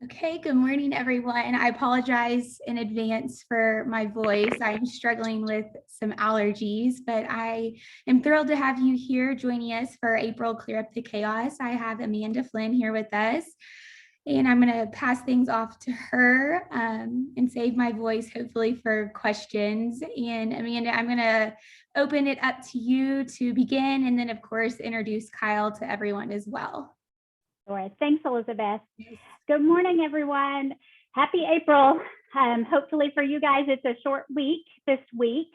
Okay, good morning, everyone. I apologize in advance for my voice. I'm struggling with some allergies, but I am thrilled to have you here joining us for April Clear Up the Chaos. I have Amanda Flynn here with us, and I'm going to pass things off to her and save my voice, hopefully, for questions. And Amanda, I'm going to open it up to you to begin, and then, of course, introduce Kyle to everyone as well. Sure. Thanks, Elizabeth. Good morning, everyone. Happy April. Hopefully for you guys, it's a short week this week,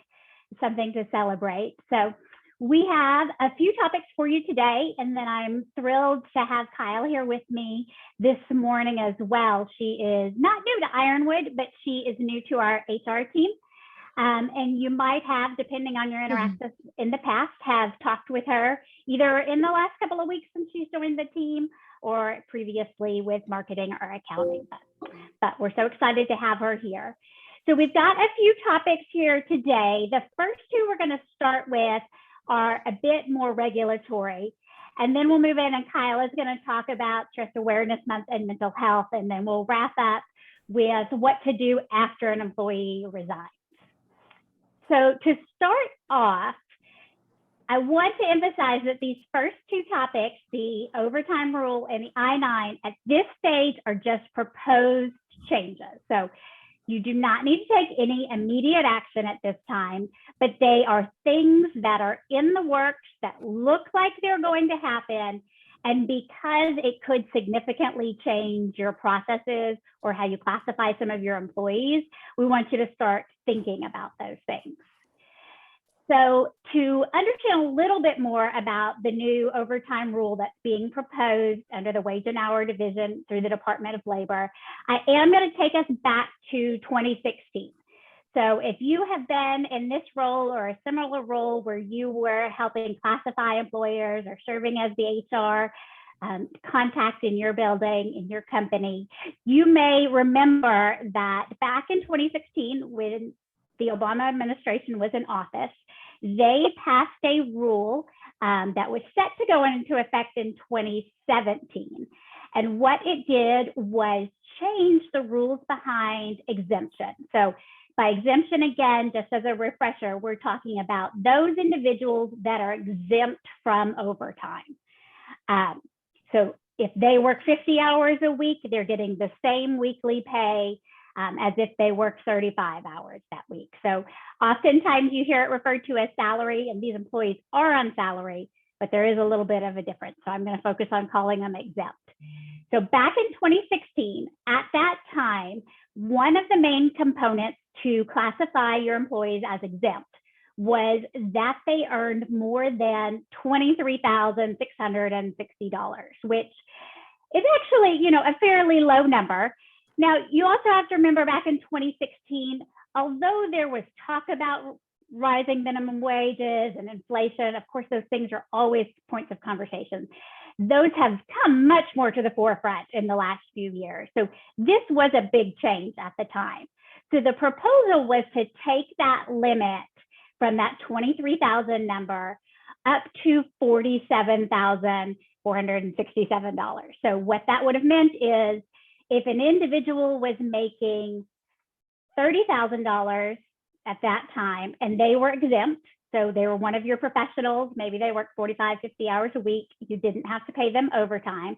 something to celebrate. So we have a few topics for you today, and then I'm thrilled to have Kyle here with me this morning as well. She is not new to Ironwood, but she is new to our HR team. And you might have, depending on your interactions in the past, have talked with her either in the last couple of weeks since she's joined the team or previously with marketing or accounting. But we're so excited to have her here. So we've got a few topics here today. The first two we're going to start with are a bit more regulatory. And then we'll move in and Kyle is going to talk about Stress Awareness Month and mental health. And then we'll wrap up with what to do after an employee resigns. So to start off, I want to emphasize that these first two topics, the overtime rule and the I-9, at this stage are just proposed changes. So you do not need to take any immediate action at this time, but they are things that are in the works that look like they're going to happen. And because it could significantly change your processes or how you classify some of your employees, we want you to start thinking about those things. So to understand a little bit more about the new overtime rule that's being proposed under the Wage and Hour Division through the Department of Labor, I am going to take us back to 2016. So if you have been in this role or a similar role where you were helping classify employers or serving as the HR contact in your building, in your company, you may remember that back in 2016, when the Obama administration was in office, they passed a rule that was set to go into effect in 2017. And what it did was change the rules behind exemption. So by exemption, again, just as a refresher, we're talking about those individuals that are exempt from overtime. So if they work 50 hours a week, they're getting the same weekly pay as if they work 35 hours that week. So oftentimes you hear it referred to as salary, and these employees are on salary, but there is a little bit of a difference. So I'm going to focus on calling them exempt. So back in 2016, at that time, one of the main components to classify your employees as exempt was that they earned more than $23,660, which is actually, a fairly low number. Now, you also have to remember back in 2016, although there was talk about rising minimum wages and inflation, of course, those things are always points of conversation. Those have come much more to the forefront in the last few years. So this was a big change at the time. So the proposal was to take that limit from that 23,000 number up to $47,467. So what that would have meant is if an individual was making $30,000 at that time and they were exempt, so they were one of your professionals, maybe they worked 45, 50 hours a week, you didn't have to pay them overtime.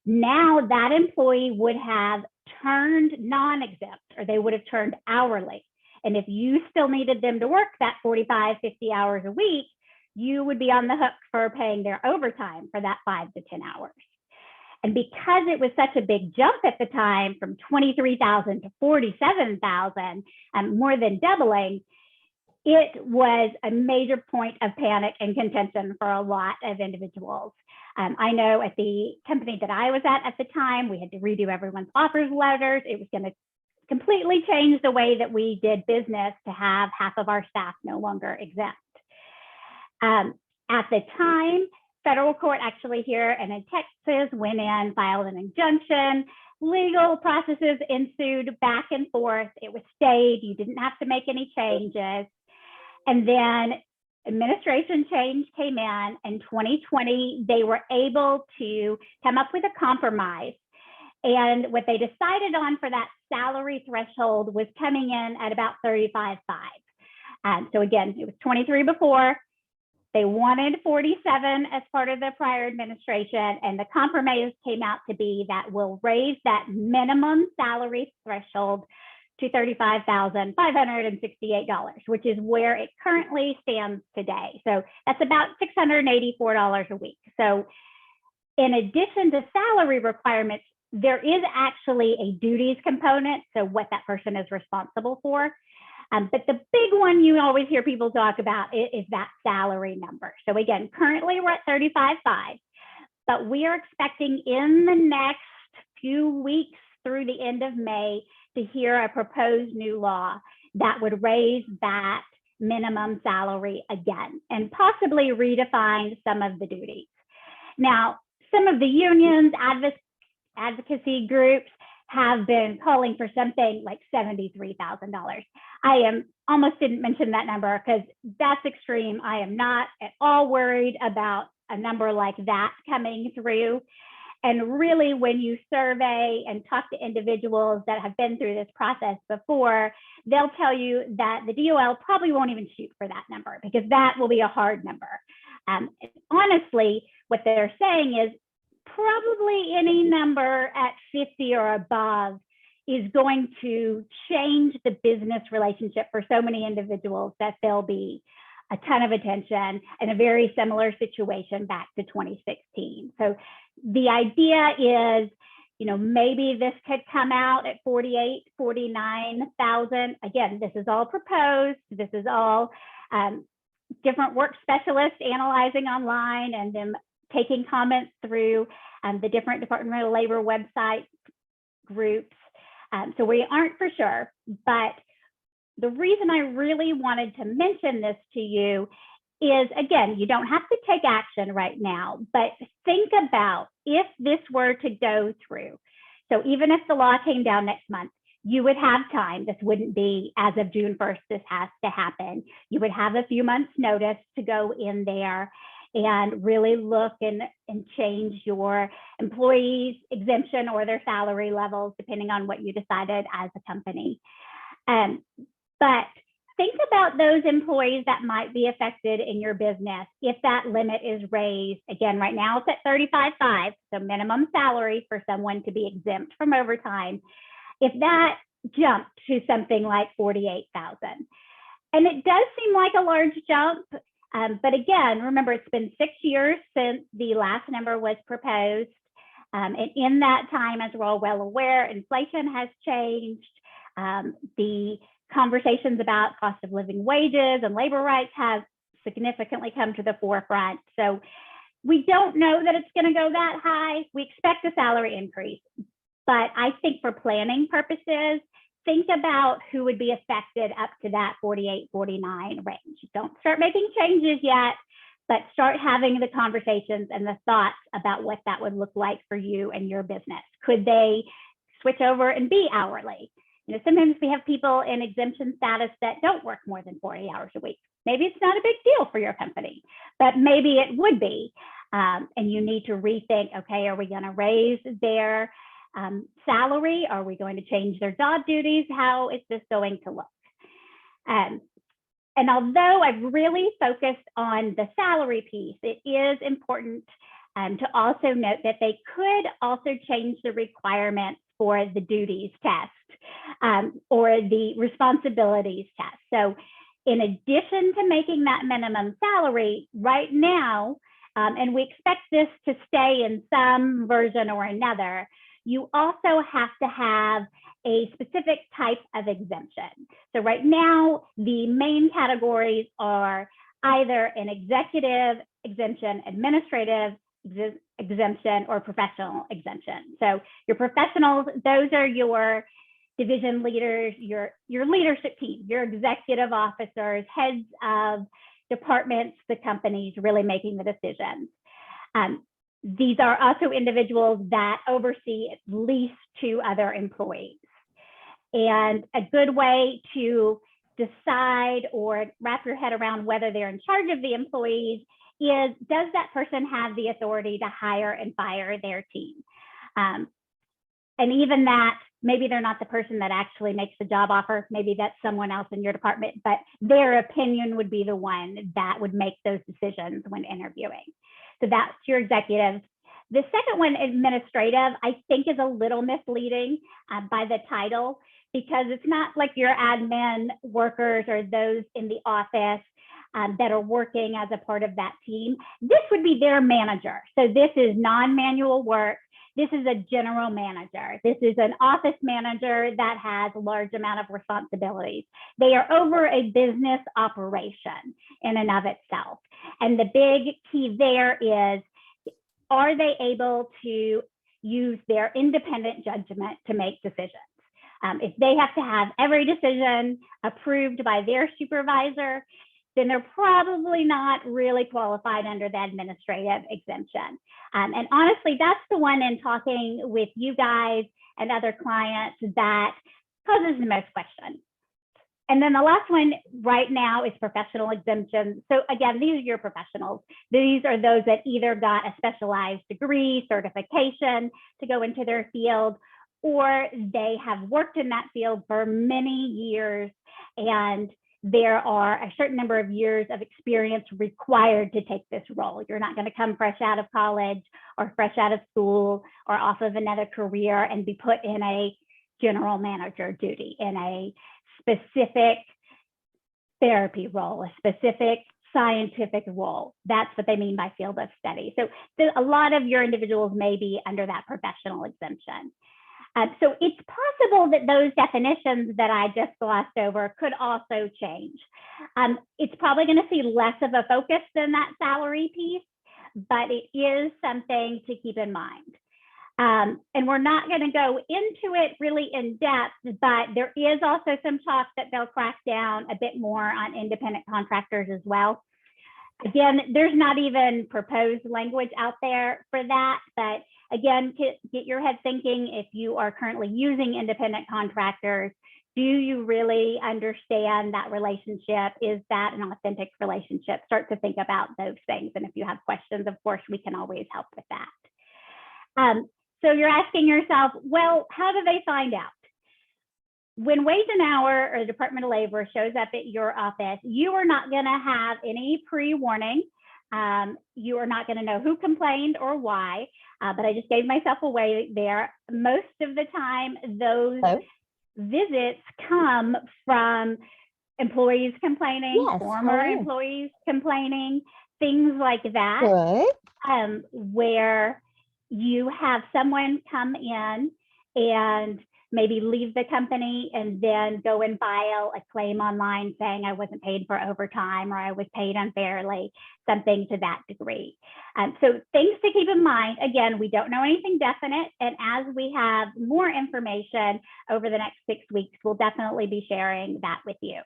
Now that employee would have turned non-exempt, or they would have turned hourly. And if you still needed them to work that 45, 50 hours a week, you would be on the hook for paying their overtime for that 5 to 10 hours. And because it was such a big jump at the time from 23,000 to 47,000, more than doubling, it was a major point of panic and contention for a lot of individuals. I know at the company that I was at the time, we had to redo everyone's offers letters. It was going to completely change the way that we did business to have half of our staff no longer exempt. At the time, federal court actually here and in Texas went in, filed an injunction. Legal processes ensued back and forth. It was stayed. You didn't have to make any changes. And then administration change came in 2020. They were able to come up with a compromise And what they decided on for that salary threshold was coming in at about 35.5. So again, it was 23 before. They wanted 47 as part of the prior administration, and the compromise came out to be that we'll raise that minimum salary threshold to $35,568, which is where it currently stands today. So that's about $684 a week. So in addition to salary requirements, there is actually a duties component, so what that person is responsible for. But the big one you always hear people talk about is that salary number. So again, currently we're at 35.5, but we are expecting in the next few weeks through the end of May to hear a proposed new law that would raise that minimum salary again and possibly redefine some of the duties. Now, some of the unions, advocacy groups have been calling for something like $73,000. I almost didn't mention that number because that's extreme. I am not at all worried about a number like that coming through. And really, when you survey and talk to individuals that have been through this process before, they'll tell you that the DOL probably won't even shoot for that number because that will be a hard number. Honestly, what they're saying is probably any number at 50 or above is going to change the business relationship for so many individuals that there'll be a ton of attention and a very similar situation back to 2016. So the idea is, maybe this could come out at 48, 49,000. Again, this is all proposed. This is all different work specialists analyzing online and them taking comments through the different Department of Labor website groups. So we aren't for sure, but the reason I really wanted to mention this to you is, again, you don't have to take action right now, but think about if this were to go through. So even if the law came down next month, you would have time. This wouldn't be as of June 1st, this has to happen. You would have a few months notice to go in there and really look and change your employees' exemption or their salary levels, depending on what you decided as a company. But think about those employees that might be affected in your business if that limit is raised. Again, right now it's at 35.5, so minimum salary for someone to be exempt from overtime. If that jumped to something like 48,000, and it does seem like a large jump, but again, remember, it's been 6 years since the last number was proposed. And in that time, as we're all well aware, inflation has changed. The conversations about cost of living wages and labor rights have significantly come to the forefront. So we don't know that it's going to go that high. We expect a salary increase. But I think for planning purposes, think about who would be affected up to that 48, 49 range. Don't start making changes yet, but start having the conversations and the thoughts about what that would look like for you and your business. Could they switch over and be hourly? Sometimes we have people in exemption status that don't work more than 40 hours a week. Maybe it's not a big deal for your company, but maybe it would be. And you need to rethink, okay, are we going to raise their salary? Are we going to change their job duties? How is this going to look? And although I've really focused on the salary piece, it is important to also note that they could also change the requirements for the duties test or the responsibilities test. So in addition to making that minimum salary right now, and we expect this to stay in some version or another, you also have to have a specific type of exemption. So right now, the main categories are either an executive exemption, administrative exemption, or professional exemption. So your professionals, those are your division leaders, your leadership team, your executive officers, heads of departments, the companies really making the decisions. These are also individuals that oversee at least 2 other employees. And a good way to decide or wrap your head around whether they're in charge of the employees is, does that person have the authority to hire and fire their team? And even that, maybe they're not the person that actually makes the job offer. Maybe that's someone else in your department, but their opinion would be the one that would make those decisions when interviewing. So that's your executive. The second one, administrative, I think is a little misleading by the title, because it's not like your admin workers or those in the office that are working as a part of that team. This would be their manager. So this is non-manual work. This is a general manager. This is an office manager that has a large amount of responsibilities. They are over a business operation in and of itself. And the big key there is, are they able to use their independent judgment to make decisions? If they have to have every decision approved by their supervisor, then they're probably not really qualified under the administrative exemption. And honestly, that's the one in talking with you guys and other clients that causes the most questions. And then the last one right now is professional exemptions. So again, these are your professionals. These are those that either got a specialized degree, certification to go into their field, or they have worked in that field for many years, and there are a certain number of years of experience required to take this role. You're not going to come fresh out of college or fresh out of school or off of another career and be put in a general manager duty, in a specific therapy role, a specific scientific role. That's what they mean by field of study. So a lot of your individuals may be under that professional exemption. So it's possible that those definitions that I just glossed over could also change. It's probably going to see less of a focus than that salary piece, but it is something to keep in mind. And we're not going to go into it really in depth, but there is also some talk that they'll crack down a bit more on independent contractors as well. Again, there's not even proposed language out there for that, but again, get your head thinking, if you are currently using independent contractors, do you really understand that relationship? Is that an authentic relationship? Start to think about those things. And if you have questions, of course, we can always help with that. So you're asking yourself, well, how do they find out? When Wage and Hour or the Department of Labor shows up at your office, you are not going to have any pre-warning. You are not going to know who complained or why, but I just gave myself away there. Most of the time, those visits come from employees complaining, former employees complaining, things like that, where you have someone come in and maybe leave the company and then go and file a claim online saying I wasn't paid for overtime or I was paid unfairly, something to that degree. So things to keep in mind. Again, we don't know anything definite. And as we have more information over the next 6 weeks, we'll definitely be sharing that with you.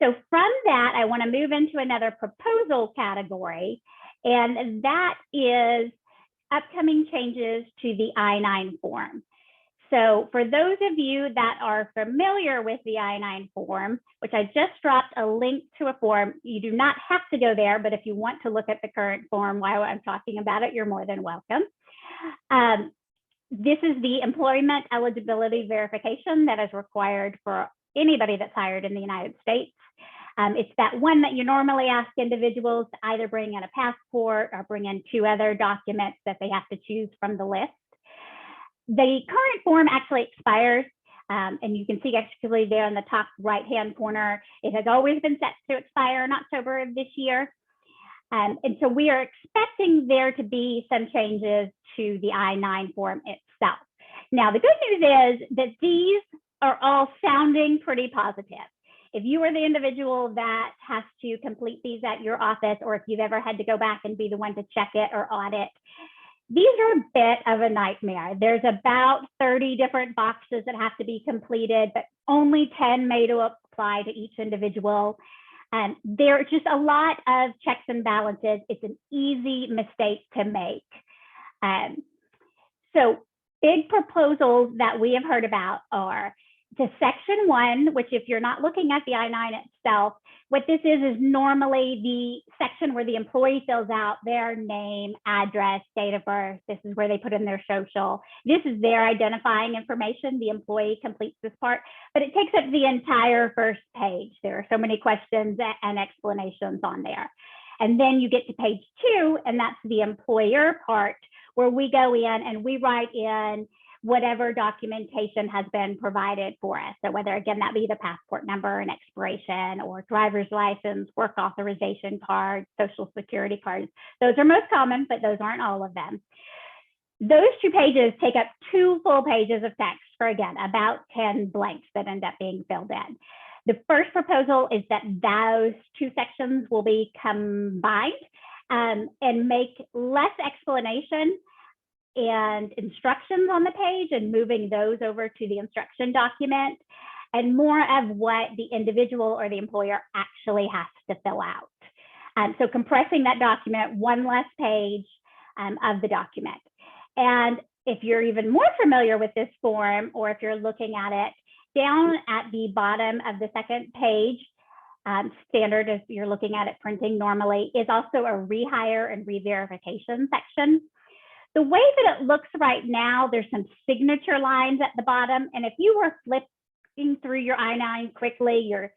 So from that, I want to move into another proposal category, and that is upcoming changes to the I-9 form. So for those of you that are familiar with the I-9 form, which I just dropped a link to a form, you do not have to go there, but if you want to look at the current form while I'm talking about it, you're more than welcome. This is the employment eligibility verification that is required for anybody that's hired in the United States. It's that one that you normally ask individuals to either bring in a passport or bring in 2 other documents that they have to choose from the list. The current form actually expires, and you can see actually there in the top right-hand corner, it has always been set to expire in October of this year. And so we are expecting there to be some changes to the I-9 form itself. Now, the good news is that these are all sounding pretty positive. If you are the individual that has to complete these at your office, or if you've ever had to go back and be the one to check it or audit, these are a bit of a nightmare. There's about 30 different boxes that have to be completed, but only 10 may to apply to each individual. And there are just a lot of checks and balances. It's an easy mistake to make. So big proposals that we have heard about are to section 1, which if you're not looking at the I-9 itself, what this is normally the section where the employee fills out their name, address, date of birth. This is where they put in their social. This is their identifying information. The employee completes this part, but it takes up the entire first page. There are so many questions and explanations on there. And then you get to page 2, and that's the employer part, where we go in and we write in whatever documentation has been provided for us. So whether, again, that be the passport number and expiration, or driver's license, work authorization card, social security cards. Those are most common, but those aren't all of them. Those 2 pages take up 2 full pages of text for, again, about 10 blanks that end up being filled in. The first proposal is that those 2 sections will be combined and make less explanation and instructions on the page and moving those over to the instruction document, and more of what the individual or the employer actually has to fill out. So compressing that document, 1 less page of the document. And if you're even more familiar with this form, or if you're looking at it, down at the bottom of the second page, standard as you're looking at it printing normally, is also a rehire and re-verification section. The way that it looks right now, there's some signature lines at the bottom. And if you were flipping through your I-9 quickly, you're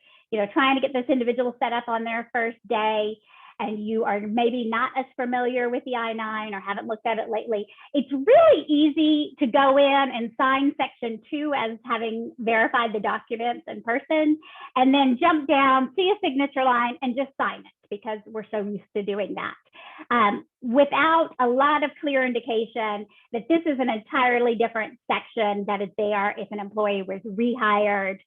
trying to get this individual set up on their first day, and you are maybe not as familiar with the I-9 or haven't looked at it lately, it's really easy to go in and sign section 2 as having verified the documents in person, and then jump down, see a signature line, and just sign it, because we're so used to doing that. Without a lot of clear indication that this is an entirely different section that is there if an employee was rehired,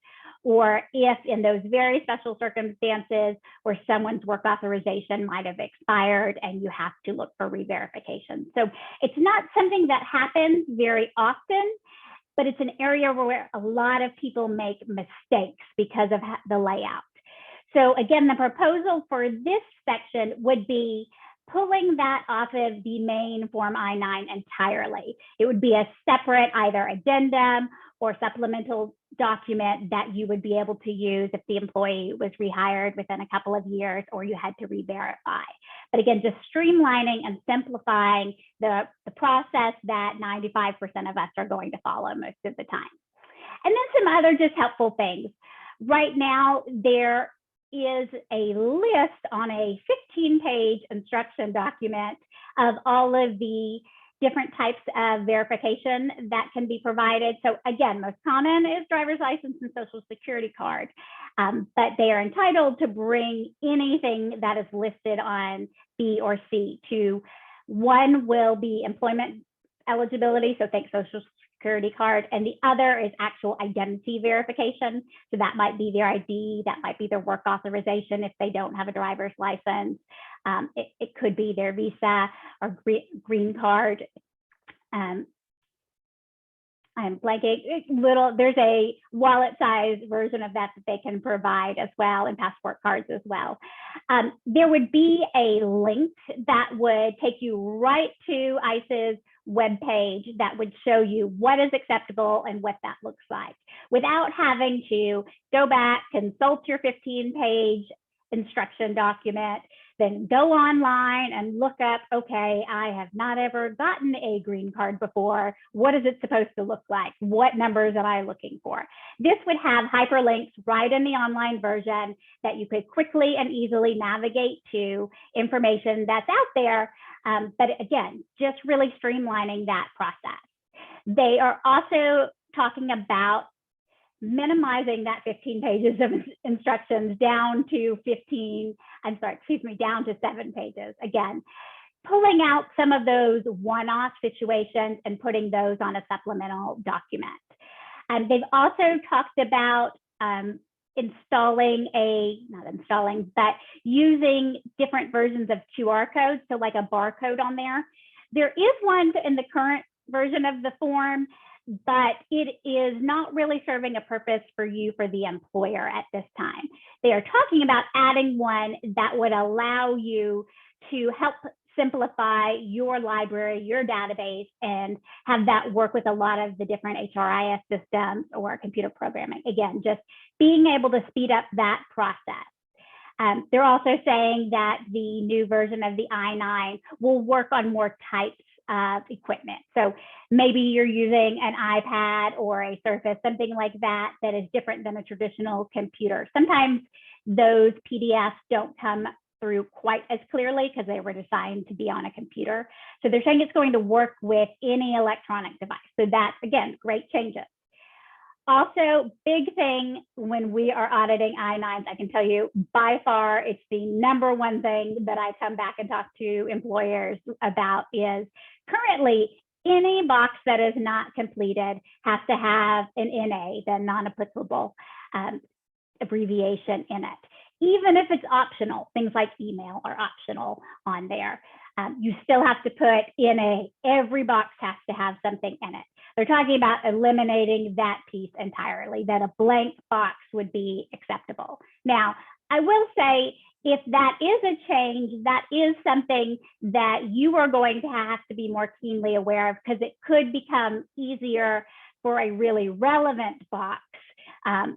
or if in those very special circumstances where someone's work authorization might have expired and you have to look for re-verification. So it's not something that happens very often, but it's an area where a lot of people make mistakes because of the layout. So again, the proposal for this section would be pulling that off of the main Form I-9 entirely. It would be a separate either addendum or supplemental document that you would be able to use if the employee was rehired within a couple of years or you had to re-verify. But again, just streamlining and simplifying the process that 95% of us are going to follow most of the time. And then some other just helpful things. Right now, there is a list on a 15-page instruction document of all of the different types of verification that can be provided. So again, most common is driver's license and social security card, but they are entitled to bring anything that is listed on B or C. One will be employment eligibility, so think social security card, and the other is actual identity verification. So that might be their ID, that might be their work authorization if they don't have a driver's license. It could be their visa or green card. I'm blanking. There's a wallet-sized version of that they can provide as well, and passport cards as well. There would be a link that would take you right to ICE's webpage that would show you what is acceptable and what that looks like, without having to go back, consult your 15-page instruction document, then go online and look up, okay, I have not ever gotten a green card before. What is it supposed to look like? What numbers am I looking for? This would have hyperlinks right in the online version that you could quickly and easily navigate to information that's out there. But again, just really streamlining that process. They are also talking about minimizing that 15 pages of instructions down to down to 7 pages. Again, pulling out some of those one-off situations and putting those on a supplemental document. They've also talked about using different versions of QR codes, so like a barcode on there. There is one in the current version of the form, but it is not really serving a purpose for you, for the employer at this time. They are talking about adding one that would allow you to help simplify your library, your database, and have that work with a lot of the different HRIS systems or computer programming. Again, just being able to speed up that process. They're also saying that the new version of the I-9 will work on more types of equipment. So maybe you're using an iPad or a Surface, something like that, that is different than a traditional computer. Sometimes those PDFs don't come through quite as clearly because they were designed to be on a computer. So they're saying it's going to work with any electronic device. So that's, again, great changes. Also, big thing when we are auditing I-9s, I can tell you by far, it's the number one thing that I come back and talk to employers about is currently any box that is not completed has to have an NA, the non-applicable abbreviation in it. Even if it's optional, things like email are optional on there. You still have to put NA. Every box has to have something in it. They're talking about eliminating that piece entirely, that a blank box would be acceptable. Now, I will say, if that is a change, that is something that you are going to have to be more keenly aware of, because it could become easier for a really relevant box.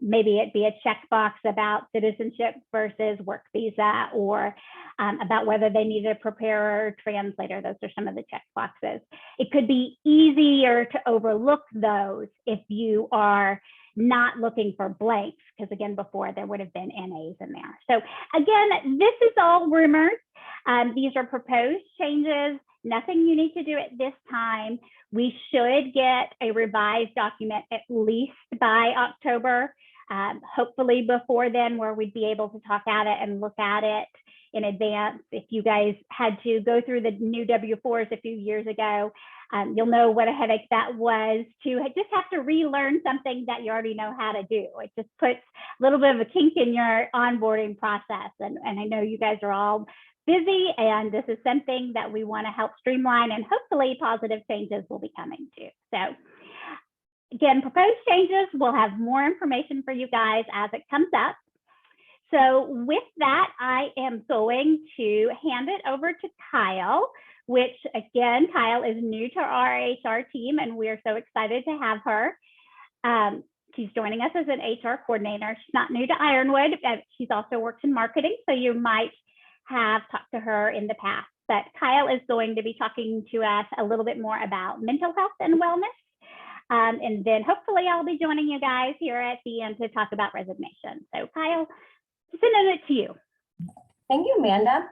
Maybe it be a checkbox about citizenship versus work visa, or about whether they need a preparer or translator. Those are some of the checkboxes. It could be easier to overlook those if you are not looking for blanks, because again, before there would have been NAs in there. So again, this is all rumors. These are proposed changes. Nothing you need to do at this time. We should get a revised document at least by October, hopefully before then, where we'd be able to talk at it and look at it in advance. If you guys had to go through the new W-4s a few years ago, you'll know what a headache that was to just have to relearn something that you already know how to do. It just puts a little bit of a kink in your onboarding process. And I know you guys are all busy, and this is something that we want to help streamline, and hopefully positive changes will be coming too. So again, proposed changes, we'll have more information for you guys as it comes up. So with that, I am going to hand it over to Kyle, which again, Kyle is new to our HR team, and we're so excited to have her. She's joining us as an HR coordinator. She's not new to Ironwood. She's also worked in marketing, so you might have talked to her in the past. But Kyle is going to be talking to us a little bit more about mental health and wellness. And then hopefully I'll be joining you guys here at the end to talk about resignation. So Kyle, sending it to you. Thank you, Amanda.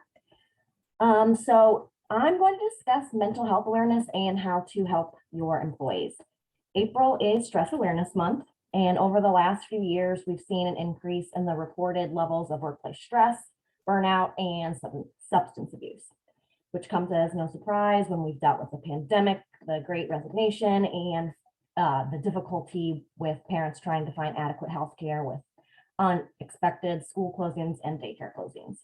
So I'm going to discuss mental health awareness and how to help your employees. April is Stress Awareness Month, and over the last few years, we've seen an increase in the reported levels of workplace stress, burnout, and substance abuse, which comes as no surprise when we've dealt with the pandemic, the Great Resignation, and the difficulty with parents trying to find adequate health care with unexpected school closings and daycare closings.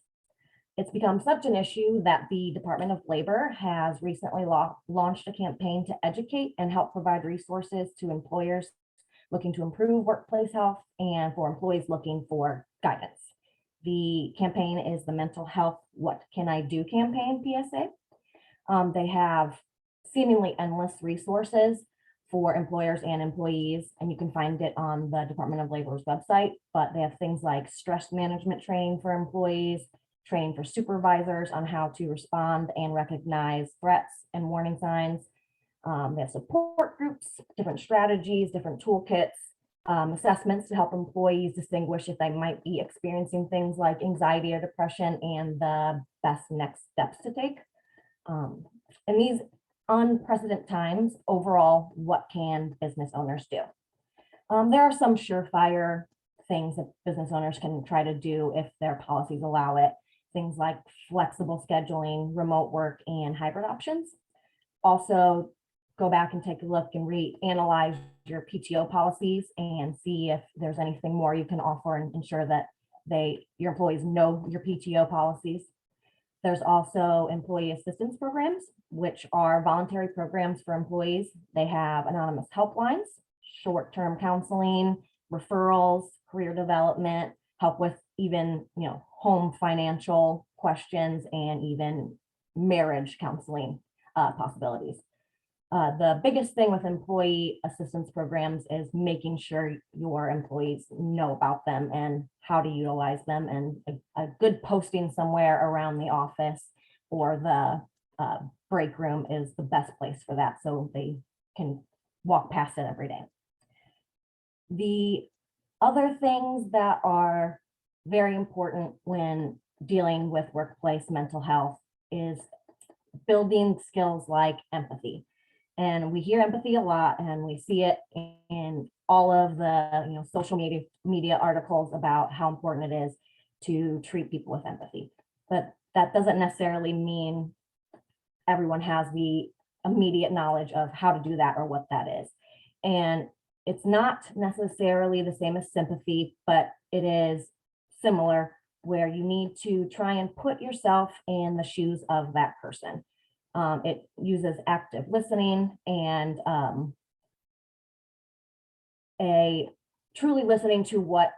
It's become such an issue that the Department of Labor has recently launched a campaign to educate and help provide resources to employers looking to improve workplace health and for employees looking for guidance. The campaign is the Mental Health What Can I Do campaign, PSA. They have seemingly endless resources for employers and employees, and you can find it on the Department of Labor's website, but they have things like stress management training for employees, training for supervisors on how to respond and recognize threats and warning signs. They have support groups, different strategies, different toolkits, assessments to help employees distinguish if they might be experiencing things like anxiety or depression and the best next steps to take. In these unprecedented times, overall, what can business owners do? There are some surefire things that business owners can try to do if their policies allow it. Things like flexible scheduling, remote work, and hybrid options. Also, go back and take a look and analyze your PTO policies and see if there's anything more you can offer and ensure that your employees know your PTO policies. There's also employee assistance programs, which are voluntary programs for employees. They have anonymous helplines, short-term counseling, referrals, career development, help with even, home financial questions, and even, marriage counseling possibilities. The biggest thing with employee assistance programs is making sure your employees know about them and how to utilize them, and a good posting somewhere around the office or the break room is the best place for that, so they can walk past it every day. The other things that are very important when dealing with workplace mental health is building skills like empathy. And we hear empathy a lot, and we see it in all of the social media articles about how important it is to treat people with empathy. But that doesn't necessarily mean everyone has the immediate knowledge of how to do that or what that is. And it's not necessarily the same as sympathy, but it is similar, where you need to try and put yourself in the shoes of that person. It uses active listening and a truly listening to what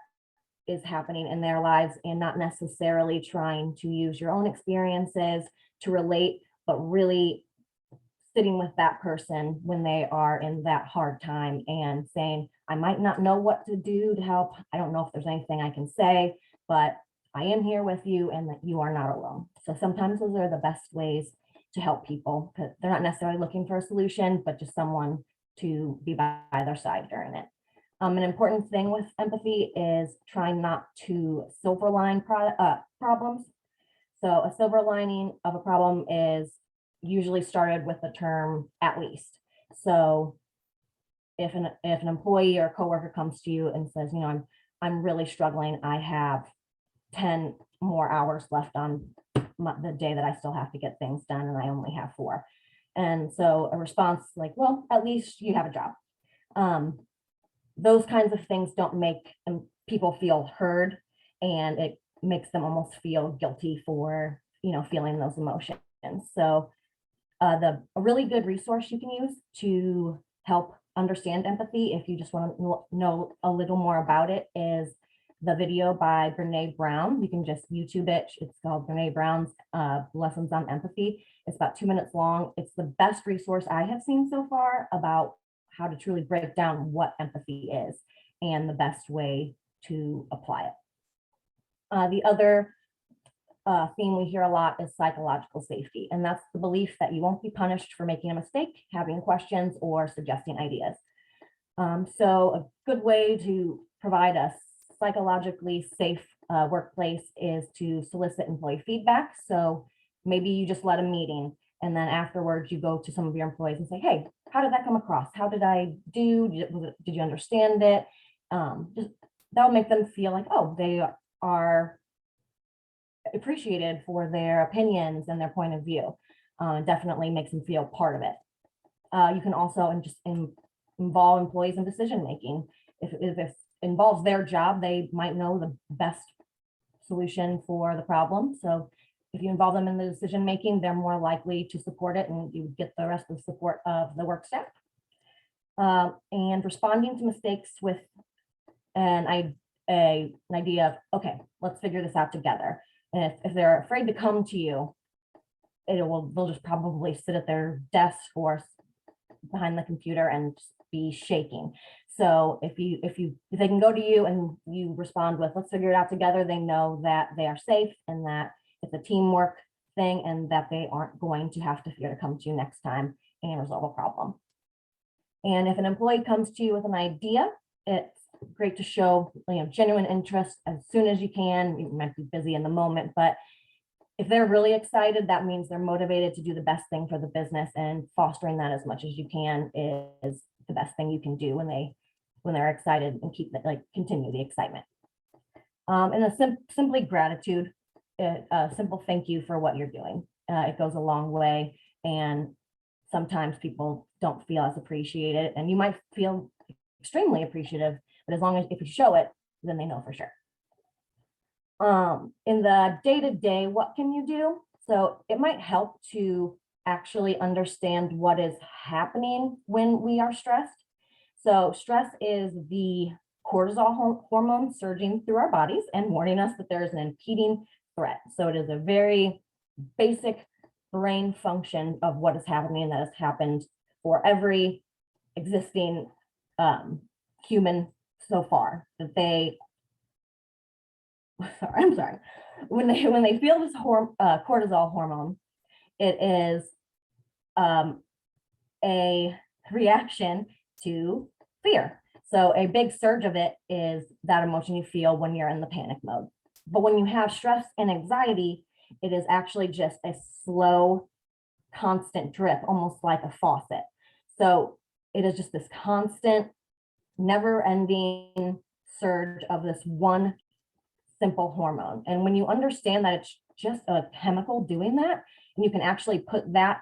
is happening in their lives, and not necessarily trying to use your own experiences to relate, but really sitting with that person when they are in that hard time and saying, I might not know what to do to help. I don't know if there's anything I can say, but I am here with you and that you are not alone. So sometimes those are the best ways to help people, because they're not necessarily looking for a solution, but just someone to be by their side during it. An important thing with empathy is trying not to silverline problems. So a silver lining of a problem is usually started with the term "at least." So if an employee or coworker comes to you and says, I'm really struggling, I have 10 more hours left on the day that I still have to get things done, and I only have 4. And so a response like, well, at least you have a job. Those kinds of things don't make people feel heard, and it makes them almost feel guilty for, feeling those emotions. So a really good resource you can use to help understand empathy, if you just want to know a little more about it, is the video by Brene Brown. You can just YouTube it. It's called Brene Brown's Lessons on Empathy. It's about 2 minutes long. It's the best resource I have seen so far about how to truly break down what empathy is and the best way to apply it. The other theme we hear a lot is psychological safety, and that's the belief that you won't be punished for making a mistake, having questions, or suggesting ideas. So a good way to provide a psychologically safe workplace is to solicit employee feedback. So maybe you just led a meeting, and then afterwards you go to some of your employees and say, hey, how did that come across? How did I do? Did you understand it? That'll make them feel like, oh, they are appreciated for their opinions and their point of view. Definitely makes them feel part of it. You can also involve employees in decision making. If it involves their job, they might know the best solution for the problem. So if you involve them in the decision making, they're more likely to support it, and you get the rest of the support of the work staff. And responding to mistakes with an idea of, okay, let's figure this out together. And if they're afraid to come to you, they'll just probably sit at their desk or behind the computer and just be shaking. So if they can go to you and you respond with, let's figure it out together, they know that they are safe and that it's a teamwork thing, and that they aren't going to have to fear to come to you next time and resolve a problem. And if an employee comes to you with an idea, it's great to show genuine interest as soon as you can. You might be busy in the moment, but if they're really excited, that means they're motivated to do the best thing for the business, and fostering that as much as you can is the best thing you can do when they're excited, and continue the excitement. And simply gratitude, a simple thank you for what you're doing. It goes a long way, and sometimes people don't feel as appreciated, and you might feel extremely appreciative, but as long as if you show it, then they know for sure. In the day-to-day, what can you do? So it might help to actually understand what is happening when we are stressed. So stress is the cortisol hormone surging through our bodies and warning us that there is an impending threat. So it is a very basic brain function of what is happening that has happened for every existing human so far. That they, I'm sorry, when they feel this cortisol hormone, it is a reaction to fear. So a big surge of it is that emotion you feel when you're in the panic mode. But when you have stress and anxiety, it is actually just a slow, constant drip, almost like a faucet. So it is just this constant, never-ending surge of this one simple hormone. And when you understand that it's just a chemical doing that, and you can actually put that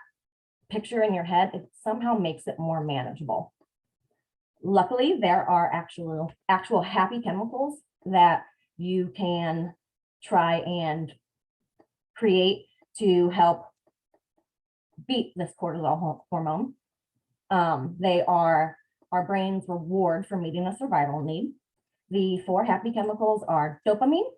picture in your head, it somehow makes it more manageable. Luckily, there are actual happy chemicals that you can try and create to help beat this cortisol hormone. They are our brain's reward for meeting a survival need. The 4 happy chemicals are dopamine,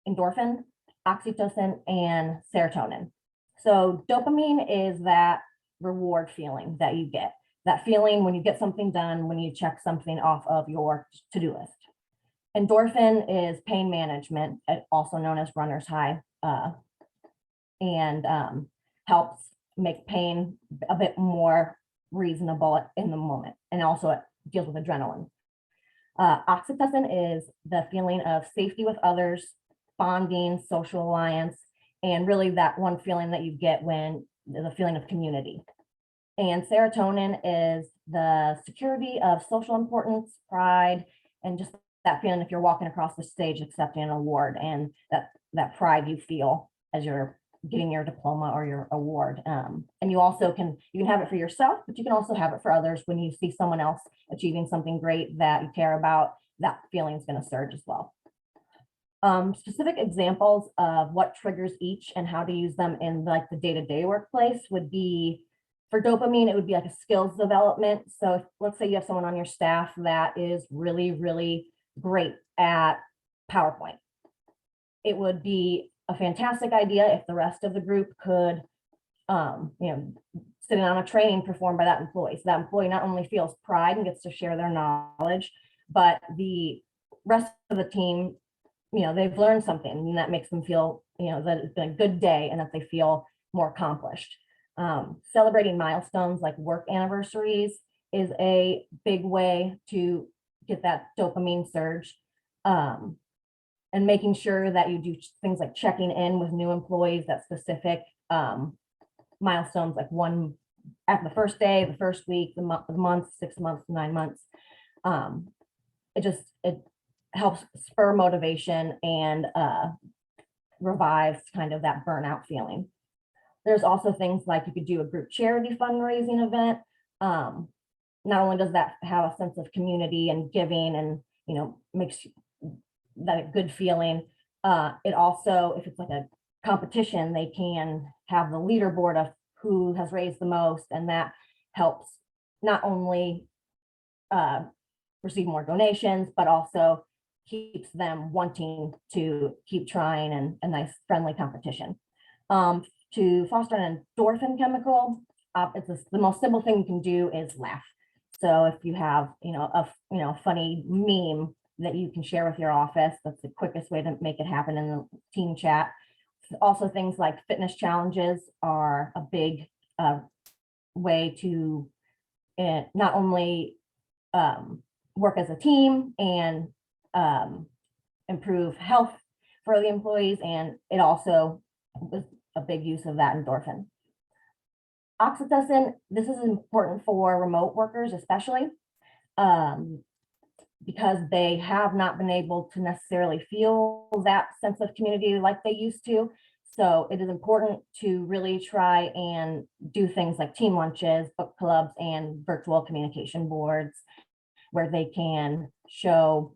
endorphin, oxytocin, and serotonin. So dopamine is that reward feeling that you get, that feeling when you get something done, when you check something off of your to-do list. Endorphin is pain management, also known as runner's high, and helps make pain a bit more reasonable in the moment. And also it deals with adrenaline. Oxytocin is the feeling of safety with others, bonding, social alliance, and really that one feeling that you get when the feeling of community. And serotonin is the security of social importance, pride, and just that feeling if you're walking across the stage accepting an award, and that pride you feel as you're getting your diploma or your award. And you also can have it for yourself, but you can also have it for others. When you see someone else achieving something great that you care about, that feeling is going to surge as well. Specific examples of what triggers each and how to use them in like the day-to-day workplace would be, for dopamine, it would be like a skills development. So if, let's say you have someone on your staff that is really, really great at PowerPoint. It would be a fantastic idea if the rest of the group could, sitting on a training performed by that employee. So that employee not only feels pride and gets to share their knowledge, but the rest of the team, they've learned something, and that makes them feel, that it's been a good day and that they feel more accomplished. Celebrating milestones like work anniversaries is a big way to get that dopamine surge. And making sure that you do things like checking in with new employees, that specific milestones, like one at the first day, the first week, the month, 6 months, 9 months. It helps spur motivation and revives kind of that burnout feeling. There's also things like you could do a group charity fundraising event. Not only does that have a sense of community and giving and, makes that good feeling, it also, if it's like a competition, they can have the leaderboard of who has raised the most, and that helps not only receive more donations, but also keeps them wanting to keep trying, and a nice friendly competition. To foster an endorphin chemical, the most simple thing you can do is laugh. So if you have a funny meme that you can share with your office, that's the quickest way to make it happen in the team chat. Also, things like fitness challenges are a big way to not only work as a team and improve health for the employees, and it also was a big use of that endorphin. Oxytocin, this is important for remote workers, especially because they have not been able to necessarily feel that sense of community like they used to. So it is important to really try and do things like team lunches, book clubs, and virtual communication boards, where they can show,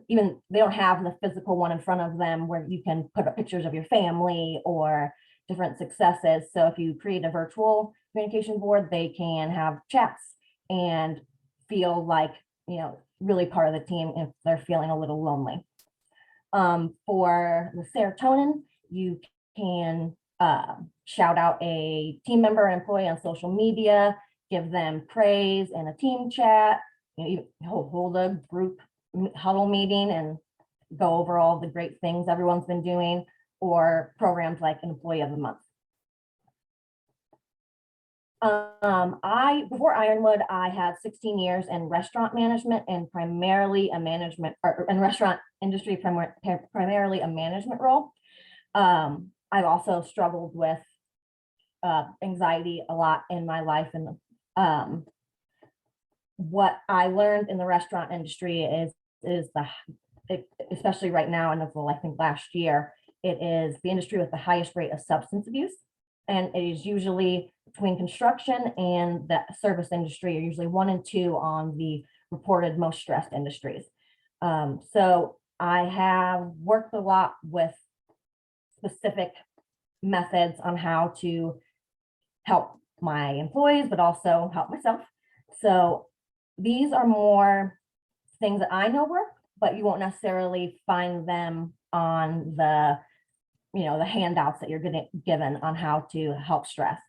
even they don't have the physical one in front of them, where you can put up pictures of your family or different successes. So if you create a virtual communication board, they can have chats and feel like, really part of the team if they're feeling a little lonely. For the serotonin, you can shout out a team member or employee on social media, give them praise in a team chat, you know, hold a group huddle meeting and go over all the great things everyone's been doing, or programs like an Employee of the Month. Before Ironwood, I had 16 years in restaurant management and primarily a management, or in restaurant industry, primarily a management role. I've also struggled with anxiety a lot in my life, and what I learned in the restaurant industry is especially right now, and until I think last year, it is the industry with the highest rate of substance abuse, and it is usually between construction and the service industry are usually 1 and 2 on the reported most stressed industries. So I have worked a lot with specific methods on how to help my employees, but also help myself. So these are more things that I know work, but you won't necessarily find them on the, you know, the handouts that you're getting given on how to help stress.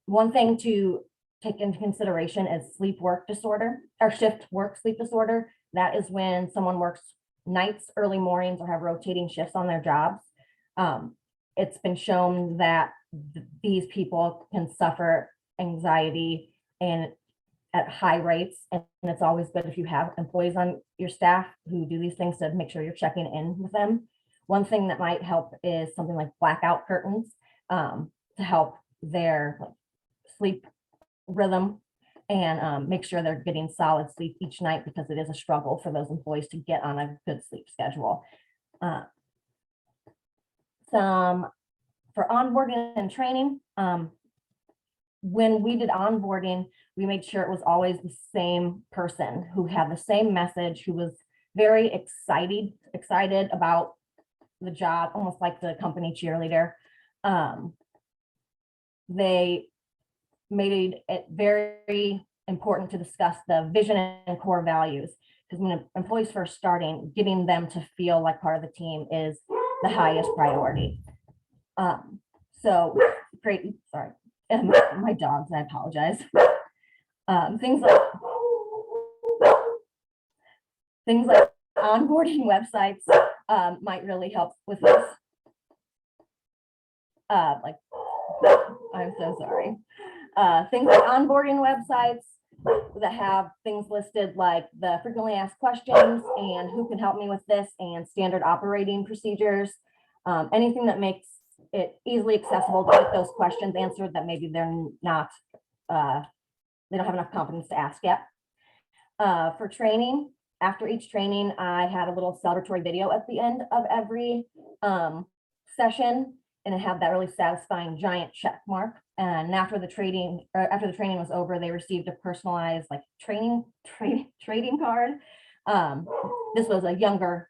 One thing to take into consideration is sleep work disorder, or shift work sleep disorder. That is when someone works nights, early mornings, or have rotating shifts on their jobs. It's been shown that these people can suffer anxiety and at high rates, and it's always good if you have employees on your staff who do these things to make sure you're checking in with them. One thing that might help is something like blackout curtains, to help their sleep rhythm and make sure they're getting solid sleep each night, because it is a struggle for those employees to get on a good sleep schedule. For onboarding and training, when we did onboarding, we made sure it was always the same person who had the same message, who was very excited about the job, almost like the company cheerleader. They made it very important to discuss the vision and core values, because when employees first starting, getting them to feel like part of the team is the highest priority. So great, sorry, my dogs, I apologize. Things like onboarding websites might really help with this. I'm so sorry. Things like onboarding websites that have things listed like the frequently asked questions and who can help me with this and standard operating procedures. Anything that makes it easily accessible to get those questions answered that maybe they're not, they don't have enough confidence to ask yet. For training, after each training, I had a little celebratory video at the end of every session, and it had that really satisfying giant check mark. And after the training was over, they received a personalized like trading card. This was a younger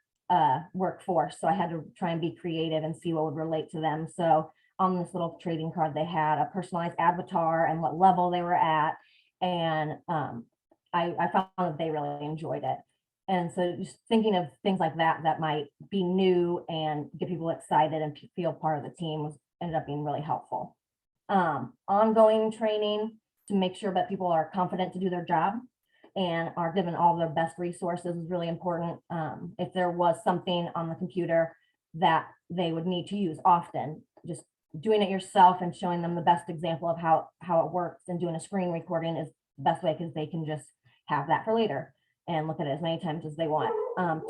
workforce, so I had to try and be creative and see what would relate to them. So on this little trading card, they had a personalized avatar and what level they were at, and I found that they really enjoyed it. And so just thinking of things like that that might be new and get people excited and feel part of the team ended up being really helpful. Ongoing training to make sure that people are confident to do their job and are given all their best resources is really important. If there was something on the computer that they would need to use often, just doing it yourself and showing them the best example of how it works and doing a screen recording is the best way, because they can just have that for later and look at it as many times as they want.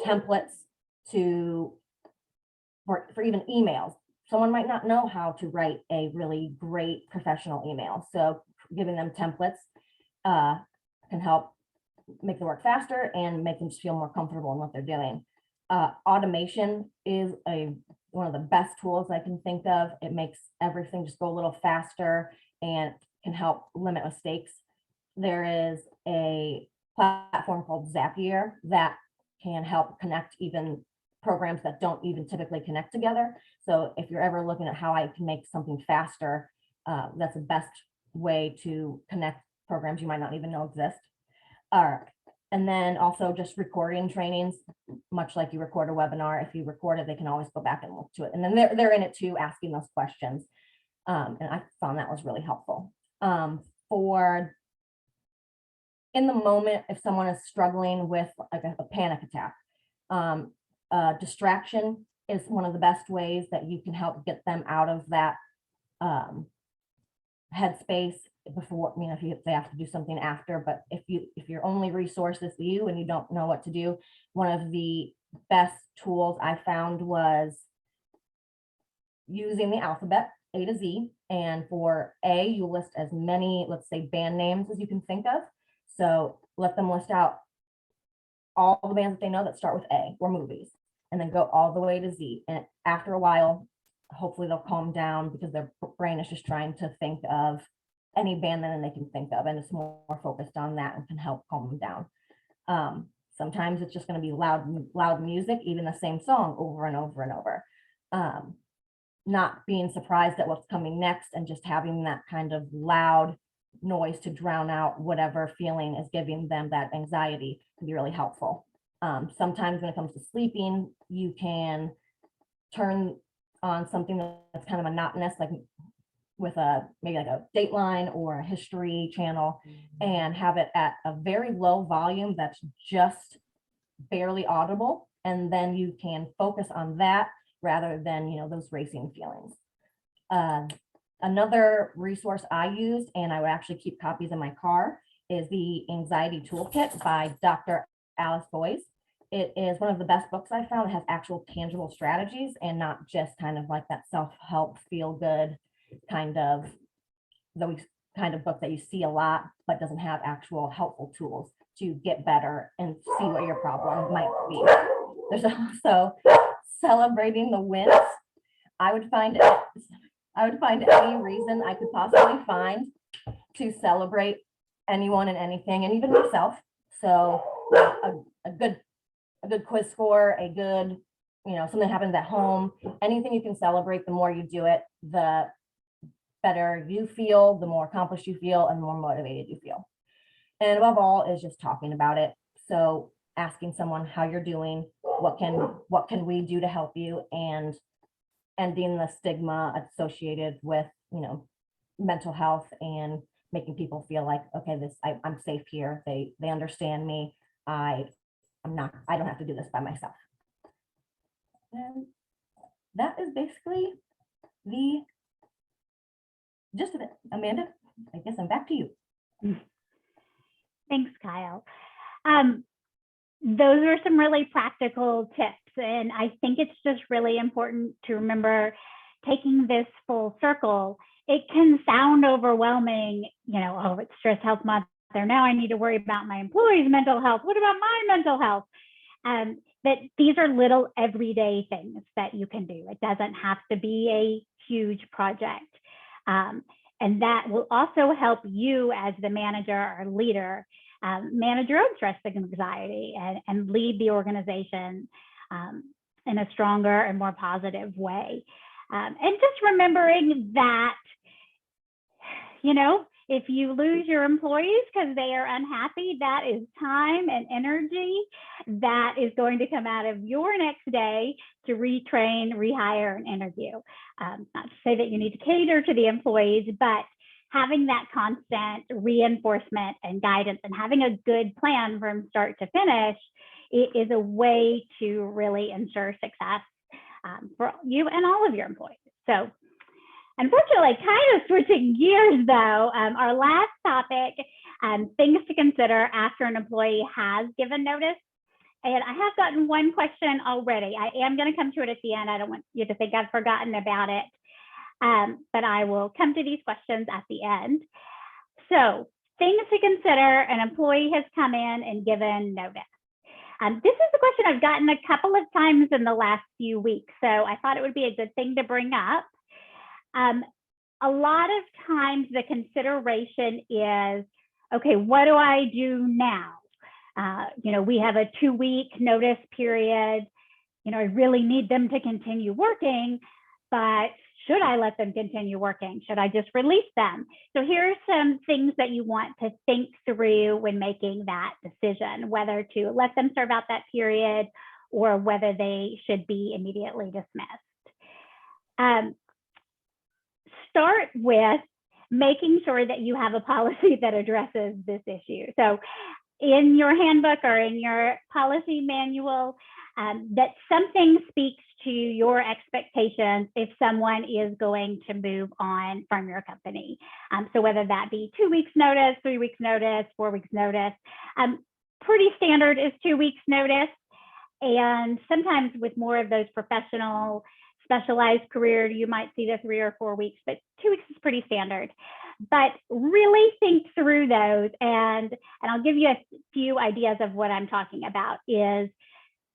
Templates for even emails. Someone might not know how to write a really great professional email, so giving them templates can help make the work faster and make them feel more comfortable in what they're doing. Automation is one of the best tools I can think of. It makes everything just go a little faster and can help limit mistakes. There is a platform called Zapier that can help connect even programs that don't even typically connect together. So if you're ever looking at how I can make something faster, that's the best way to connect programs you might not even know exist. And then also just recording trainings, much like you record a webinar. If you record it, they can always go back and look to it. And then they're in it too, asking those questions. And I found that was really helpful. For in the moment, if someone is struggling with like a panic attack, distraction is one of the best ways that you can help get them out of that headspace before, if they have to do something after. But if your only resource is you and you don't know what to do, one of the best tools I found was using the alphabet A to Z. And for A, you list as many, let's say, band names as you can think of. So let them list out all the bands that they know that start with A, or movies, and then go all the way to Z. And after a while, hopefully they'll calm down because their brain is just trying to think of any band that they can think of, and it's more focused on that and can help calm them down. Sometimes it's just going to be loud music, even the same song over and over and over. Not being surprised at what's coming next, and just having that kind of loud noise to drown out whatever feeling is giving them that anxiety can be really helpful. Sometimes when it comes to sleeping, you can turn on something that's kind of monotonous, like with maybe like a Dateline or a History channel, and have it at a very low volume that's just barely audible. And then you can focus on that rather than, those racing feelings. Another resource I used, and I would actually keep copies in my car, is the Anxiety Toolkit by Dr. Alice Boyes. It is one of the best books I found. It has actual tangible strategies and not just kind of like that self-help, feel good kind of book that you see a lot, but doesn't have actual helpful tools to get better and see what your problem might be. There's also celebrating the wins. I would find any reason I could possibly find to celebrate anyone and anything, and even myself. So a good quiz score, a good, something happens at home, anything you can celebrate, the more you do it, the better you feel, the more accomplished you feel, and the more motivated you feel. And above all is just talking about it. So asking someone how you're doing, what can we do to help you, and ending the stigma associated with, mental health, and making people feel like, okay, I'm safe here. They understand me. I don't have to do this by myself. And that is basically the gist of it. Amanda, I guess I'm back to you. Thanks, Kyle. Those are some really practical tips. And I think it's just really important to remember, taking this full circle, it can sound overwhelming, oh, it's Stress Health Month there. Now I need to worry about my employees' mental health. What about my mental health? That these are little everyday things that you can do. It doesn't have to be a huge project. And that will also help you as the manager or leader manage your own stress and anxiety, and lead the organization in a stronger and more positive way. And just remembering that, if you lose your employees because they are unhappy, that is time and energy that is going to come out of your next day to retrain, rehire, and interview. Not to say that you need to cater to the employees, but having that constant reinforcement and guidance, and having a good plan from start to finish, it is a way to really ensure success for you and all of your employees. So unfortunately, kind of switching gears though, our last topic, things to consider after an employee has given notice. And I have gotten one question already. I am going to come to it at the end. I don't want you to think I've forgotten about it, but I will come to these questions at the end. So things to consider: an employee has come in and given notice. This is a question I've gotten a couple of times in the last few weeks, so I thought it would be a good thing to bring up. A lot of times the consideration is, okay, what do I do now? We have a 2-week notice period. I really need them to continue working, but should I let them continue working? Should I just release them? So here are some things that you want to think through when making that decision, whether to let them serve out that period or whether they should be immediately dismissed. start with making sure that you have a policy that addresses this issue. So in your handbook or in your policy manual, that something speaks to your expectations if someone is going to move on from your company. So whether that be 2 weeks notice, 3 weeks notice, 4 weeks notice, pretty standard is 2 weeks notice. And sometimes with more of those professional specialized career, you might see the 3 or 4 weeks, but 2 weeks is pretty standard. But really think through those, and I'll give you a few ideas of what I'm talking about is,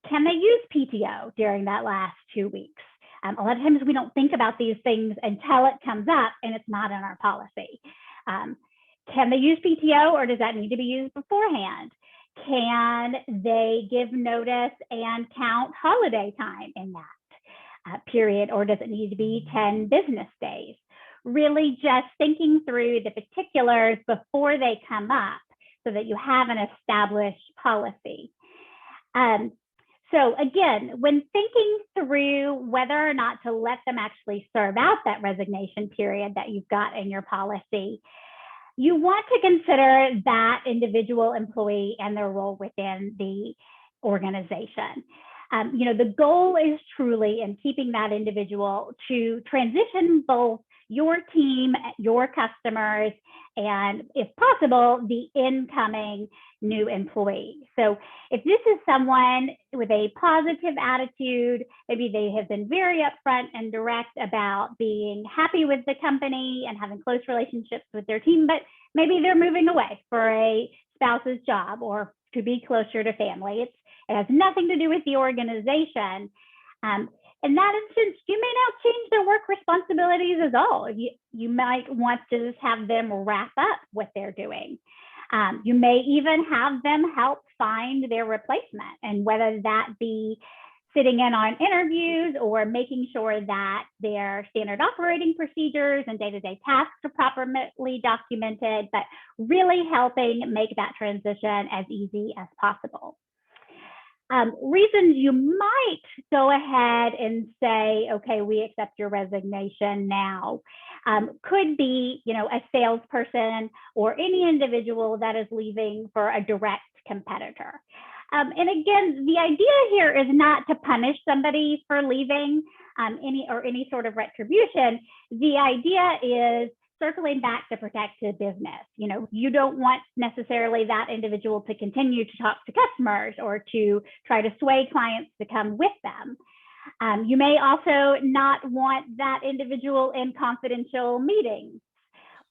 can they use PTO during that last 2 weeks? A lot of times we don't think about these things until it comes up and it's not in our policy. Can they use PTO, or does that need to be used beforehand? Can they give notice and count holiday time in that period, or does it need to be 10 business days? Really just thinking through the particulars before they come up so that you have an established policy. So again, when thinking through whether or not to let them actually serve out that resignation period that you've got in your policy, you want to consider that individual employee and their role within the organization. The goal is truly in keeping that individual to transition both your team, your customers, and if possible, the incoming new employee. So if this is someone with a positive attitude, maybe they have been very upfront and direct about being happy with the company and having close relationships with their team, but maybe they're moving away for a spouse's job or to be closer to family. It has nothing to do with the organization. In that instance, you may not change their work responsibilities at all. You might want to just have them wrap up what they're doing. You may even have them help find their replacement, and whether that be sitting in on interviews or making sure that their standard operating procedures and day-to-day tasks are properly documented, but really helping make that transition as easy as possible. Reasons you might go ahead and say, okay, we accept your resignation now, could be, a salesperson or any individual that is leaving for a direct competitor. And again, the idea here is not to punish somebody for leaving any sort of retribution. The idea is circling back to protect the business. You don't want necessarily that individual to continue to talk to customers or to try to sway clients to come with them. You may also not want that individual in confidential meetings.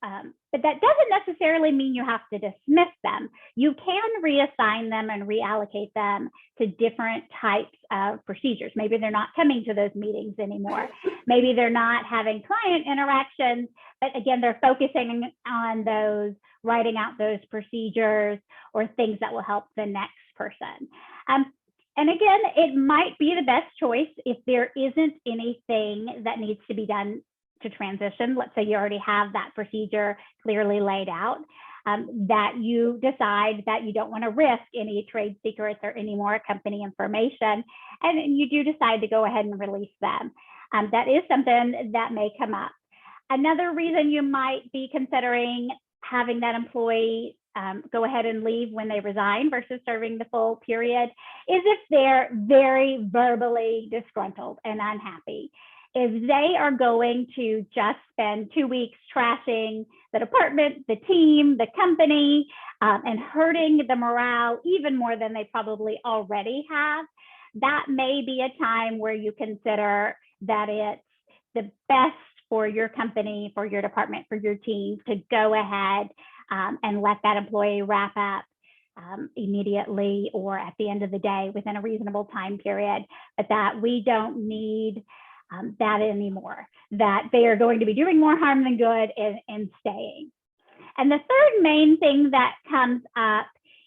But that doesn't necessarily mean you have to dismiss them. You can reassign them and reallocate them to different types of procedures. Maybe they're not coming to those meetings anymore. Maybe they're not having client interactions, but again, they're focusing on those, writing out those procedures or things that will help the next person. And again, it might be the best choice if there isn't anything that needs to be done to transition. Let's say you already have that procedure clearly laid out, that you decide that you don't want to risk any trade secrets or any more company information, and you do decide to go ahead and release them. That is something that may come up. Another reason you might be considering having that employee go ahead and leave when they resign versus serving the full period is if they're very verbally disgruntled and unhappy. If they are going to just spend 2 weeks trashing the department, the team, the company, and hurting the morale even more than they probably already have, that may be a time where you consider that it's the best for your company, for your department, for your team to go ahead and let that employee wrap up immediately or at the end of the day within a reasonable time period, but that we don't need that anymore, that they are going to be doing more harm than good in staying. And the third main thing that comes up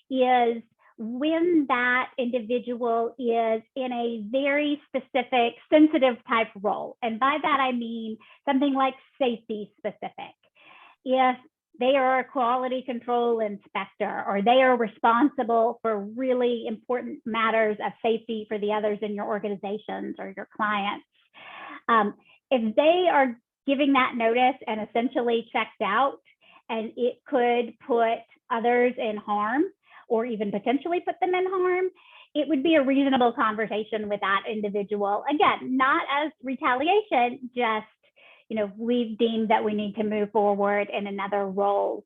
is when that individual is in a very specific, sensitive type role. And by that, I mean something like safety specific. If they are a quality control inspector, or they are responsible for really important matters of safety for the others in your organizations or your clients. If they are giving that notice and essentially checked out, and it could put others in harm or even potentially put them in harm, it would be a reasonable conversation with that individual. Again, not as retaliation, just, we've deemed that we need to move forward in another role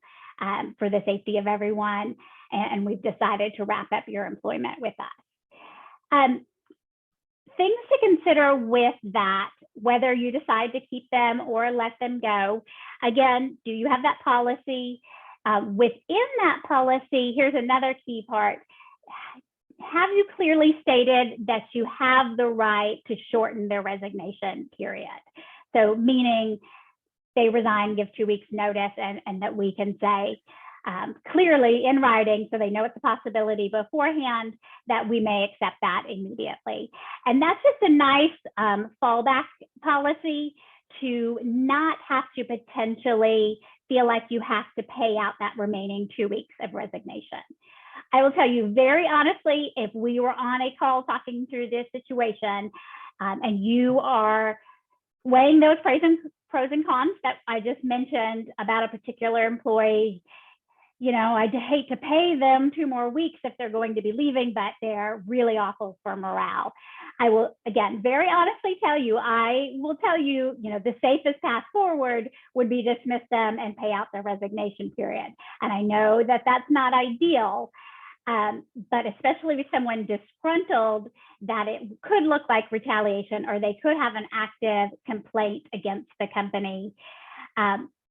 for the safety of everyone, and we've decided to wrap up your employment with us. Things to consider with that, whether you decide to keep them or let them go. Again, do you have that policy? Within that policy, here's another key part. Have you clearly stated that you have the right to shorten their resignation period? So meaning they resign, give 2 weeks notice, and that we can say clearly in writing, so they know it's a possibility beforehand, that we may accept that immediately. And that's just a nice fallback policy to not have to potentially feel like you have to pay out that remaining 2 weeks of resignation. I will tell you very honestly, if we were on a call talking through this situation and you are weighing those pros and cons that I just mentioned about a particular employee, I'd hate to pay them 2 more weeks if they're going to be leaving, but they're really awful for morale. I will, again, very honestly tell you, the safest path forward would be dismiss them and pay out their resignation period. And I know that that's not ideal, but especially with someone disgruntled, that it could look like retaliation, or they could have an active complaint against the company.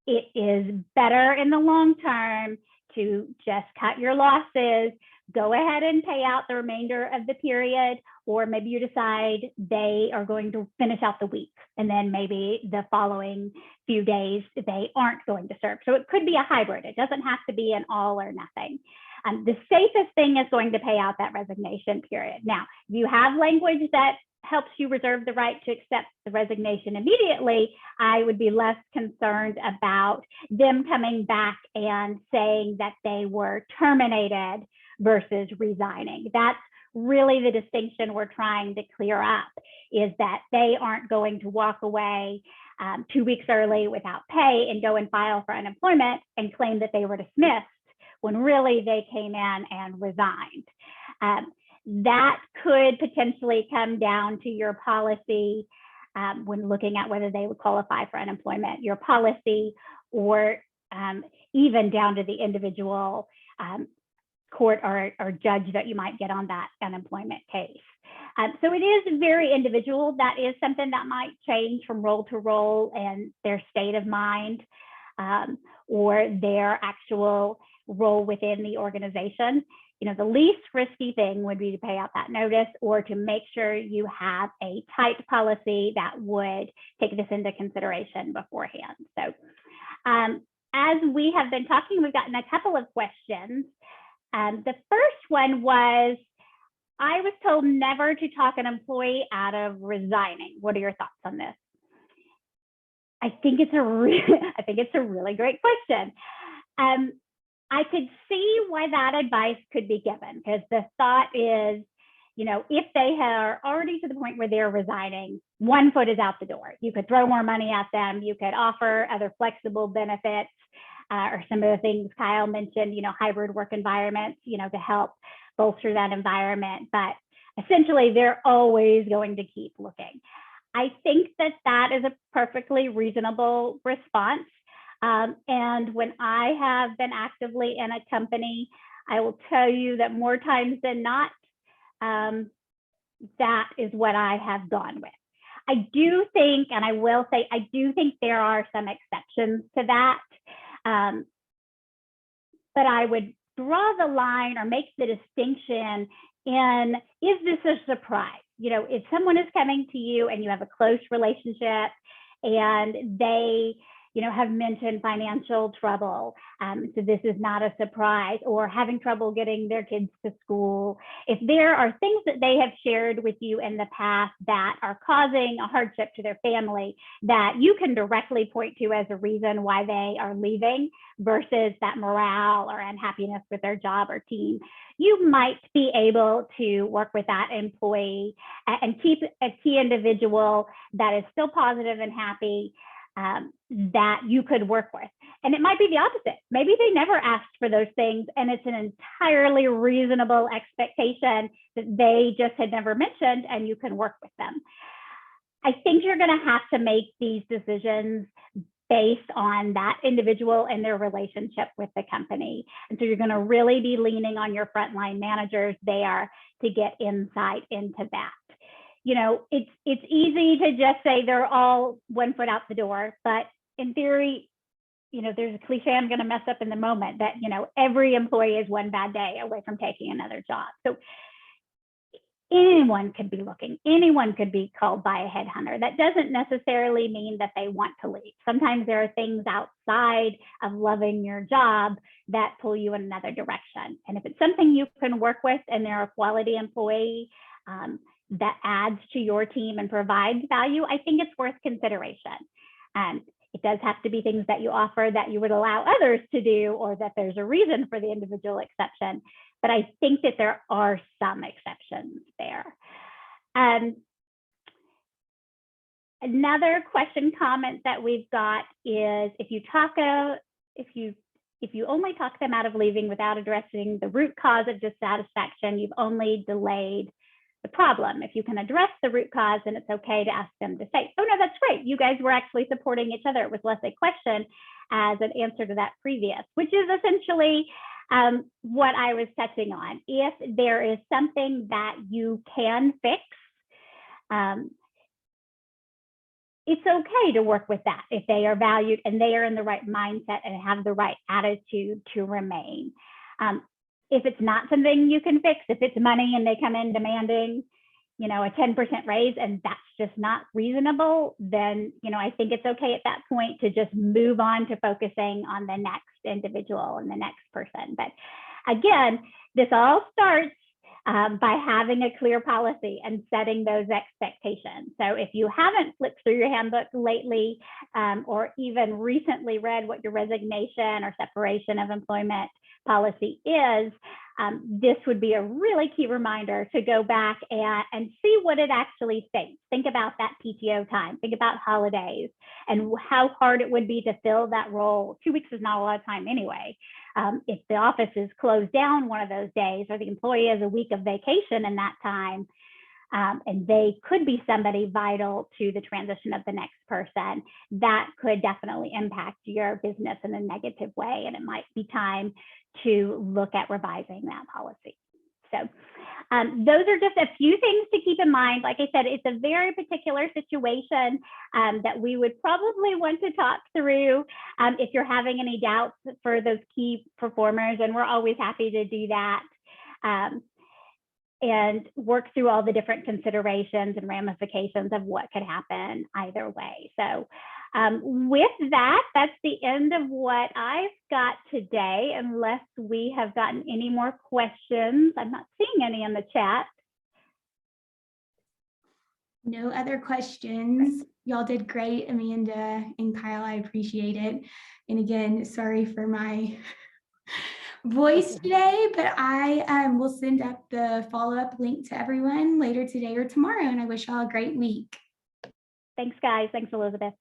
It is better in the long term to just cut your losses, go ahead and pay out the remainder of the period, or maybe you decide they are going to finish out the week, and then maybe the following few days they aren't going to serve. So it could be a hybrid. It doesn't have to be an all or nothing. The safest thing is going to pay out that resignation period. Now, if you have language that helps you reserve the right to accept the resignation immediately, I would be less concerned about them coming back and saying that they were terminated versus resigning. That's really the distinction we're trying to clear up, is that they aren't going to walk away 2 weeks early without pay and go and file for unemployment and claim that they were dismissed when really they came in and resigned. That could potentially come down to your policy when looking at whether they would qualify for unemployment, your policy, or even down to the individual court or judge that you might get on that unemployment case. So it is very individual. That is something that might change from role to role and their state of mind or their actual role within the organization. The least risky thing would be to pay out that notice, or to make sure you have a tight policy that would take this into consideration beforehand. So as we have been talking, we've gotten a couple of questions. The first one was, I was told never to talk an employee out of resigning. What are your thoughts on this? I think it's a really great question. I could see why that advice could be given, because the thought is, if they are already to the point where they're resigning, one foot is out the door. You could throw more money at them. You could offer other flexible benefits or some of the things Kyle mentioned, hybrid work environments, to help bolster that environment. But essentially, they're always going to keep looking. I think that that is a perfectly reasonable response. And when I have been actively in a company, I will tell you that more times than not, that is what I have gone with. I do think, and I will say, I do think there are some exceptions to that. But I would draw the line or make the distinction in, is this a surprise? If someone is coming to you and you have a close relationship and they have mentioned financial trouble. So this is not a surprise, or having trouble getting their kids to school. If there are things that they have shared with you in the past that are causing a hardship to their family that you can directly point to as a reason why they are leaving versus that morale or unhappiness with their job or team, you might be able to work with that employee and keep a key individual that is still positive and happy. that you could work with. And it might be the opposite. Maybe they never asked for those things, and it's an entirely reasonable expectation that they just had never mentioned, and you can work with them. I think you're going to have to make these decisions based on that individual and their relationship with the company. And so you're going to really be leaning on your frontline managers there to get insight into that. You know, it's easy to just say they're all 1 foot out the door, but in theory, you know, there's a cliche I'm going to mess up in the moment that, you know, every employee is one bad day away from taking another job. So anyone could be looking, anyone could be called by a headhunter. That doesn't necessarily mean that they want to leave. Sometimes there are things outside of loving your job that pull you in another direction. And if it's something you can work with and they're a quality employee that adds to your team and provides value, I think it's worth consideration. It does have to be things that you offer that you would allow others to do, or that there's a reason for the individual exception. But I think that there are some exceptions there. Another question comment that we've got is if you only talk them out of leaving without addressing the root cause of dissatisfaction, you've only delayed the problem. If you can address the root cause, then it's okay to ask them to say, oh no, that's great. You guys were actually supporting each other. It was less a question as an answer to that previous, which is essentially what I was touching on. If there is something that you can fix, it's okay to work with that if they are valued and they are in the right mindset and have the right attitude to remain. If it's not something you can fix, if it's money and they come in demanding, you know, a 10% raise and that's just not reasonable, then, you know, I think it's okay at that point to just move on to focusing on the next individual and the next person. But again, this all starts by having a clear policy and setting those expectations. So if you haven't flipped through your handbook lately, or even recently read what your resignation or separation of employment policy is, this would be a really key reminder to go back and see what it actually states. Think about that PTO time, think about holidays and how hard it would be to fill that role. 2 weeks is not a lot of time anyway. If the office is closed down one of those days, or the employee has a week of vacation in that time, and they could be somebody vital to the transition of the next person, that could definitely impact your business in a negative way. And it might be time to look at revising that policy. So those are just a few things to keep in mind. Like I said, it's a very particular situation that we would probably want to talk through if you're having any doubts for those key performers, and we're always happy to do that. And work through all the different considerations and ramifications of what could happen either way. So with that, that's the end of what I've got today, unless we have gotten any more questions. I'm not seeing any in the chat. No other questions. Y'all did great, Amanda and Kyle. I appreciate it. And again, sorry for my voice today, but I will send up the follow-up link to everyone later today or tomorrow. And I wish y'all a great week. Thanks, guys. Thanks, Elizabeth.